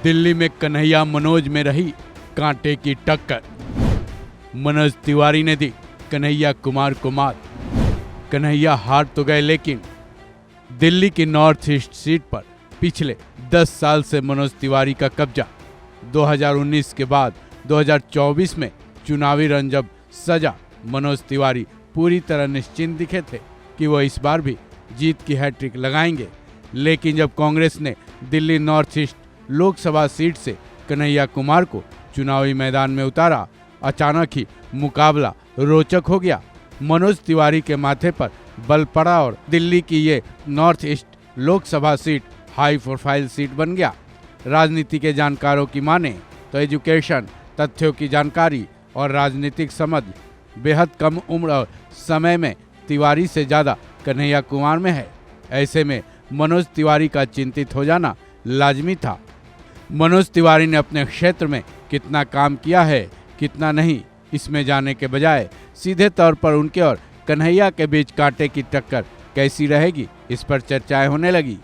दिल्ली में कन्हैया मनोज में रही कांटे की टक्कर। मनोज तिवारी ने दी कन्हैया कुमार को मात। कन्हैया हार तो गए, लेकिन दिल्ली की नॉर्थ ईस्ट सीट पर पिछले 10 साल से मनोज तिवारी का कब्जा। 2019 के बाद 2024 में चुनावी रन जब सजा, मनोज तिवारी पूरी तरह निश्चिंत दिखे थे कि वो इस बार भी जीत की हैट्रिक लगाएंगे। लेकिन जब कांग्रेस ने Delhi north east Lok Sabha seat से कन्हैया कुमार को चुनावी मैदान में उतारा, अचानक ही मुकाबला रोचक हो गया। मनोज तिवारी के माथे पर बल पड़ा और दिल्ली की ये north east Lok Sabha seat high profile seat बन गया। राजनीति के जानकारों की माने तो एजुकेशन, तथ्यों की जानकारी और राजनीतिक समझ बेहद कम उम्र और समय में तिवारी से ज़्यादा कन्हैया कुमार में है। ऐसे में मनोज तिवारी का चिंतित हो जाना लाजमी था। मनोज तिवारी ने अपने क्षेत्र में कितना काम किया है, कितना नहीं, इसमें जाने के बजाय सीधे तौर पर उनके और कन्हैया के बीच कांटे की टक्कर कैसी रहेगी, इस पर चर्चाएं होने लगी।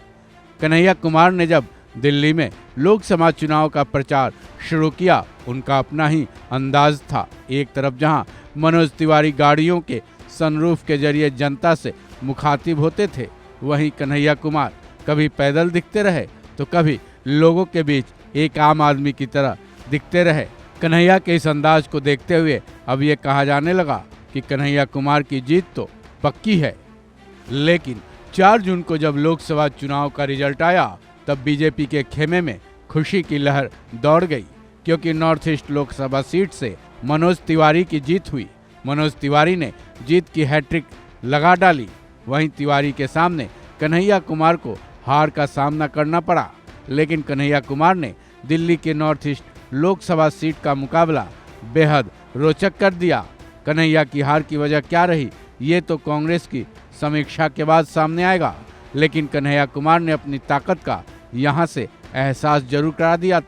कन्हैया कुमार ने जब दिल्ली में लोकसभा चुनाव का प्रचार शुरू किया, उनका अपना ही अंदाज था। एक तरफ जहां मनोज तिवारी गाड़ियों के सनरूफ के जरिए जनता से मुखातिब होते थे, वहीं कन्हैया कुमार कभी पैदल दिखते रहे तो कभी लोगों के बीच एक आम आदमी की तरह दिखते रहे। कन्हैया के इस अंदाज को देखते हुए अब ये कहा जाने लगा कि कन्हैया कुमार की जीत तो पक्की है। लेकिन 4 जून को जब लोकसभा चुनाव का रिजल्ट आया, तब बीजेपी के खेमे में खुशी की लहर दौड़ गई, क्योंकि नॉर्थ ईस्ट लोकसभा सीट से मनोज तिवारी की जीत हुई। मनोज तिवारी ने जीत की हैट्रिक लगा डाली। वहीं तिवारी के सामने कन्हैया कुमार को हार का सामना करना पड़ा, लेकिन कन्हैया कुमार ने दिल्ली के नॉर्थ ईस्ट लोकसभा सीट का मुकाबला बेहद रोचक कर दिया। कन्हैया की हार की वजह क्या रही, ये तो कांग्रेस की समीक्षा के बाद सामने आएगा, लेकिन कन्हैया कुमार ने अपनी ताकत का यहाँ से एहसास जरूर करा दिया,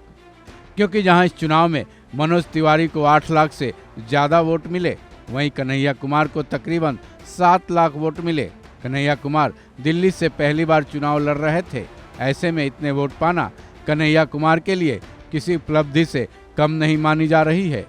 क्योंकि जहाँ इस चुनाव में मनोज तिवारी को 8 लाख से ज़्यादा वोट मिले, वहीं कन्हैया कुमार को तकरीबन 7 लाख वोट मिले। कन्हैया कुमार दिल्ली से पहली बार चुनाव लड़ रहे थे। ऐसे में इतने वोट पाना कन्हैया कुमार के लिए किसी उपलब्धि से कम नहीं मानी जा रही है।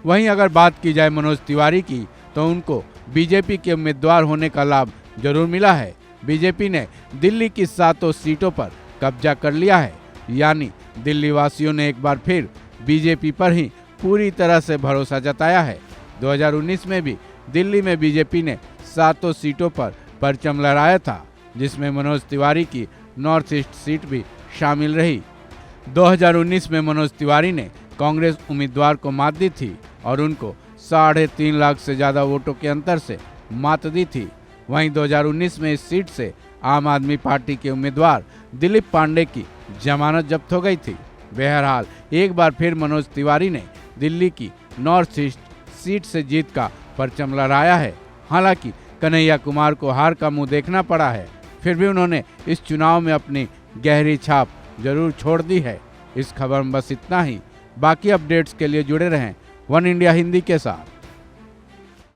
वहीं अगर बात की जाए मनोज तिवारी की, तो उनको बीजेपी के उम्मीदवार होने का लाभ जरूर मिला है। बीजेपी ने दिल्ली की 7 सीटों पर कब्जा कर लिया है, यानी दिल्ली वासियों ने एक बार फिर बीजेपी पर ही पूरी तरह से भरोसा जताया है। 2019 में भी दिल्ली में बीजेपी ने 7 सीटों पर परचम लहराया था, जिसमें मनोज तिवारी की नॉर्थ ईस्ट सीट भी शामिल रही। 2019 में मनोज तिवारी ने कांग्रेस उम्मीदवार को मात दी थी और उनको 3.5 लाख से ज़्यादा वोटों के अंतर से मात दी थी। वहीं 2019 में इस सीट से आम आदमी पार्टी के उम्मीदवार दिलीप पांडे की जमानत जब्त हो गई थी। बहरहाल एक बार फिर मनोज तिवारी ने दिल्ली की नॉर्थ ईस्ट सीट से जीत का परचम लहराया है। हालांकि कन्हैया कुमार को हार का मुंह देखना पड़ा है, फिर भी उन्होंने इस चुनाव में अपनी गहरी छाप जरूर छोड़ दी है। इस खबर में बस इतना ही। बाकी अपडेट्स के लिए जुड़े रहें वन इंडिया हिंदी के साथ।